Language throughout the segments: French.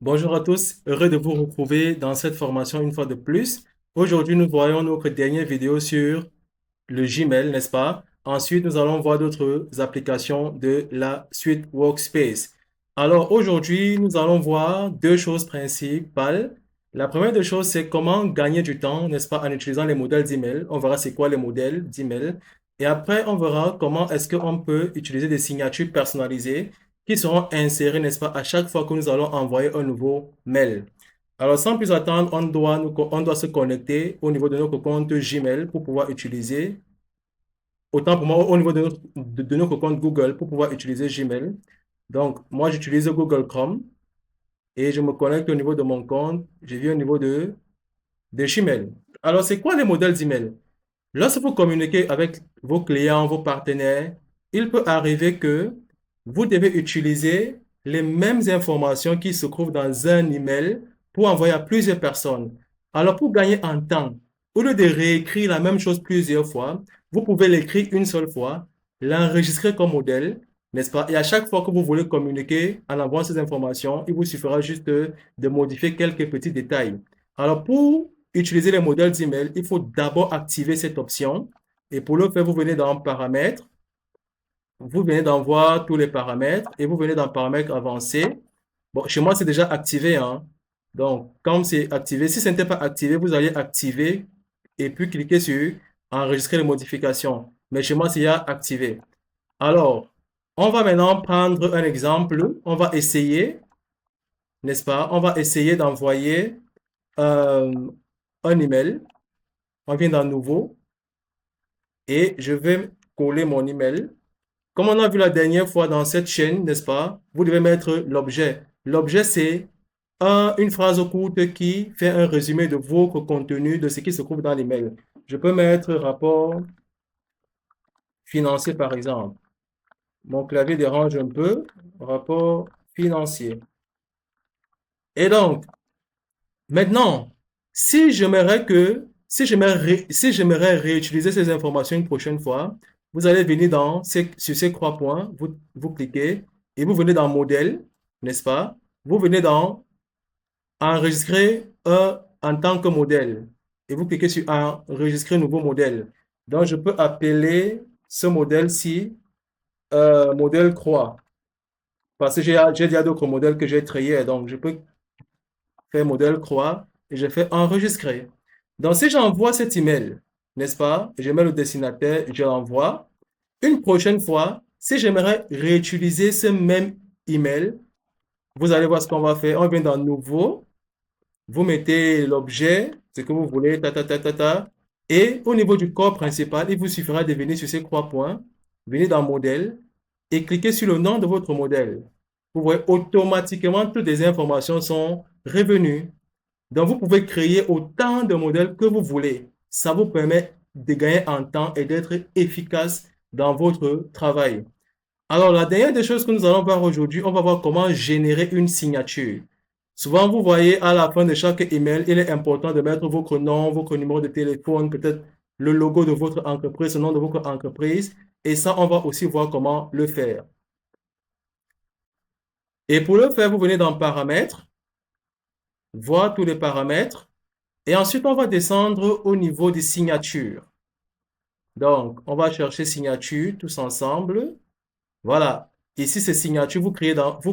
Bonjour à tous, heureux de vous retrouver dans cette formation une fois de plus. Aujourd'hui, nous voyons notre dernière vidéo sur le Gmail, n'est-ce pas? Ensuite, nous allons voir d'autres applications de la suite Workspace. Alors aujourd'hui, nous allons voir deux choses principales. La première des choses, c'est comment gagner du temps, n'est-ce pas, en utilisant les modèles d'email. On verra c'est quoi les modèles d'email. Et après, on verra comment est-ce qu'on peut utiliser des signatures personnalisées qui seront insérées, n'est-ce pas, à chaque fois que nous allons envoyer un nouveau mail. Alors, sans plus attendre, on doit se connecter au niveau de notre compte Gmail pour pouvoir utiliser, autant pour moi, au niveau de notre compte Google pour pouvoir utiliser Gmail. Donc, moi, j'utilise Google Chrome et je me connecte au niveau de mon compte. Je viens au niveau de Gmail. Alors, c'est quoi les modèles d'email? Lorsque vous communiquez avec vos clients, vos partenaires, il peut arriver que vous devez utiliser les mêmes informations qui se trouvent dans un email pour envoyer à plusieurs personnes. Alors, pour gagner en temps, au lieu de réécrire la même chose plusieurs fois, vous pouvez l'écrire une seule fois, l'enregistrer comme modèle, n'est-ce pas? Et à chaque fois que vous voulez communiquer en envoyant ces informations, il vous suffira juste de modifier quelques petits détails. Alors, pour utiliser les modèles d'email, il faut d'abord activer cette option. Et pour le faire, vous venez dans Paramètres, vous venez d'en voir tous les paramètres et vous venez dans Paramètres avancés. Bon, chez moi, c'est déjà activé, hein. Donc, comme c'est activé, si ce n'était pas activé, vous allez activer et puis cliquer sur Enregistrer les modifications. Mais chez moi, c'est déjà activé. Alors, on va maintenant prendre un exemple. On va essayer, n'est-ce pas? On va essayer d'envoyer euh, un email. On vient dans Nouveau et je vais coller mon email. Comme on a vu la dernière fois dans cette chaîne, n'est-ce pas? Vous devez mettre l'objet. L'objet, c'est une phrase courte qui fait un résumé de votre contenu, de ce qui se trouve dans l'email. Je peux mettre rapport financier, par exemple. Mon clavier dérange un peu. Rapport financier. Et donc, maintenant, si j'aimerais réutiliser ces informations une prochaine fois, vous allez venir sur ces trois points, vous cliquez et vous venez dans modèle, n'est-ce pas? Vous venez dans enregistrer en tant que modèle et vous cliquez sur enregistrer nouveau modèle. Donc, je peux appeler ce modèle-ci modèle croix parce que j'ai déjà d'autres modèles que j'ai créés. Donc, je peux faire modèle croix et je fais enregistrer. Donc, si j'envoie cet email, n'est-ce pas? Je mets le destinataire, je l'envoie. Une prochaine fois, si j'aimerais réutiliser ce même email, vous allez voir ce qu'on va faire. On vient dans Nouveau, vous mettez l'objet, ce que vous voulez, et au niveau du corps principal, il vous suffira de venir sur ces trois points, venir dans Modèle et cliquer sur le nom de votre modèle. Vous voyez, automatiquement, toutes les informations sont revenues. Donc, vous pouvez créer autant de modèles que vous voulez. Ça vous permet de gagner en temps et d'être efficace dans votre travail. Alors, la dernière des choses que nous allons voir aujourd'hui, on va voir comment générer une signature. Souvent, vous voyez à la fin de chaque email, il est important de mettre votre nom, votre numéro de téléphone, peut-être le logo de votre entreprise, le nom de votre entreprise. Et ça, on va aussi voir comment le faire. Et pour le faire, vous venez dans Paramètres, voir tous les paramètres. Et ensuite, on va descendre au niveau des signatures. Donc, on va chercher signature tous ensemble. Voilà. Ici, c'est signature. Vous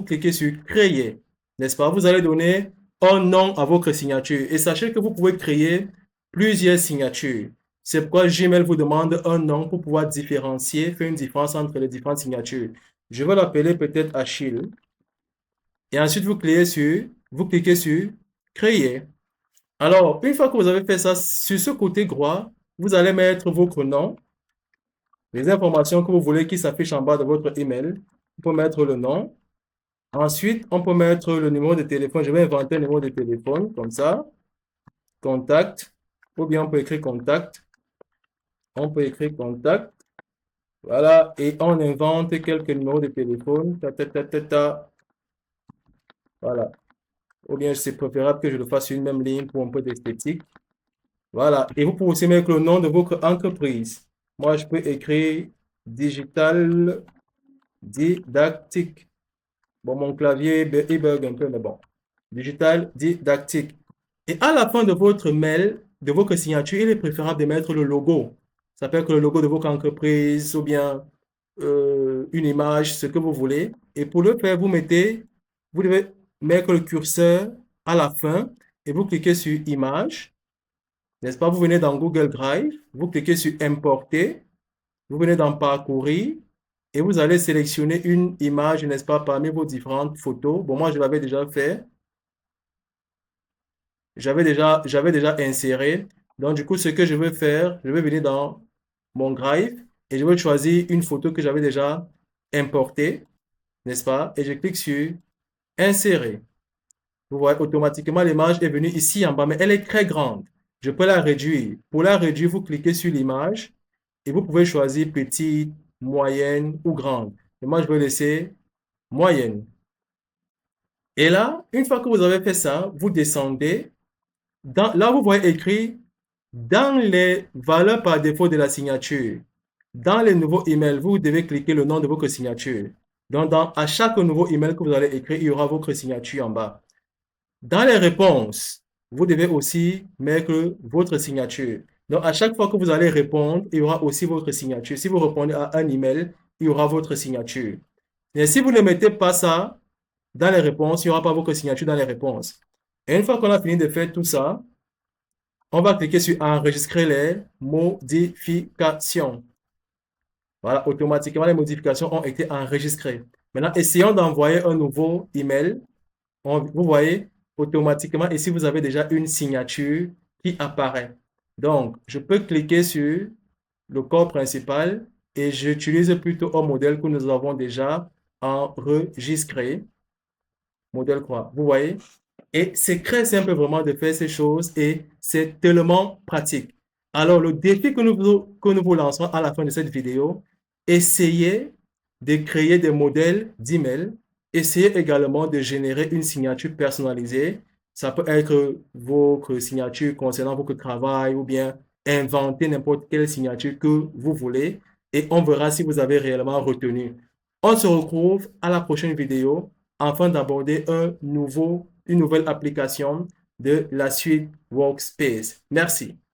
cliquez sur créer. N'est-ce pas? Vous allez donner un nom à votre signature. Et sachez que vous pouvez créer plusieurs signatures. C'est pourquoi Gmail vous demande un nom pour pouvoir différencier, faire une différence entre les différentes signatures. Je vais l'appeler peut-être Achille. Et ensuite, vous cliquez sur créer. Alors, une fois que vous avez fait ça, sur ce côté droit, vous allez mettre votre nom, les informations que vous voulez qui s'affichent en bas de votre email. Vous pouvez mettre le nom. Ensuite, on peut mettre le numéro de téléphone. Je vais inventer un numéro de téléphone, comme ça. Contact. Ou bien on peut écrire contact. On peut écrire contact. Voilà. Et on invente quelques numéros de téléphone. Voilà. Ou bien c'est préférable que je le fasse sur une même ligne pour un peu d'esthétique. Voilà. Et vous pouvez aussi mettre le nom de votre entreprise. Moi, je peux écrire digital didactique. Bon, mon clavier, il bug un peu, mais bon. digital didactique. Et à la fin de votre mail, de votre signature, il est préférable de mettre le logo. Ça peut être le logo de votre entreprise ou bien une image, ce que vous voulez. Et pour le faire, vous devez mettre le curseur à la fin et vous cliquez sur Image, n'est-ce pas? Vous venez dans Google Drive, vous cliquez sur Importer, vous venez dans Parcourir et vous allez sélectionner une image, n'est-ce pas, parmi vos différentes photos. Bon, moi, je l'avais déjà fait. J'avais déjà inséré. Donc, du coup, ce que je vais faire, je vais venir dans mon Drive et je vais choisir une photo que j'avais déjà importée, n'est-ce pas? Et je clique sur Insérer. Vous voyez, automatiquement, l'image est venue ici en bas, mais elle est très grande. Je peux la réduire. Pour la réduire, vous cliquez sur l'image et vous pouvez choisir petite, moyenne ou grande. Et moi, je vais laisser moyenne. Et là, une fois que vous avez fait ça, vous descendez. Là, vous voyez écrit dans les valeurs par défaut de la signature. Dans les nouveaux emails, vous devez cliquer le nom de votre signature. Donc, à chaque nouveau email que vous allez écrire, il y aura votre signature en bas. Dans les réponses, vous devez aussi mettre votre signature. Donc, à chaque fois que vous allez répondre, il y aura aussi votre signature. Si vous répondez à un email, il y aura votre signature. Et si vous ne mettez pas ça dans les réponses, il n'y aura pas votre signature dans les réponses. Et une fois qu'on a fini de faire tout ça, on va cliquer sur enregistrer les modifications. Voilà, automatiquement, les modifications ont été enregistrées. Maintenant, essayons d'envoyer un nouveau email. Vous voyez, automatiquement, ici, vous avez déjà une signature qui apparaît. Donc, je peux cliquer sur le corps principal et j'utilise plutôt un modèle que nous avons déjà enregistré. Modèle croix. Vous voyez? Et c'est très simple vraiment de faire ces choses et c'est tellement pratique. Alors, le défi que nous vous lançons à la fin de cette vidéo, essayez de créer des modèles d'email. Essayez également de générer une signature personnalisée. Ça peut être votre signature concernant votre travail ou bien inventer n'importe quelle signature que vous voulez et on verra si vous avez réellement retenu. On se retrouve à la prochaine vidéo afin d'aborder une nouvelle application de la suite Workspace. Merci.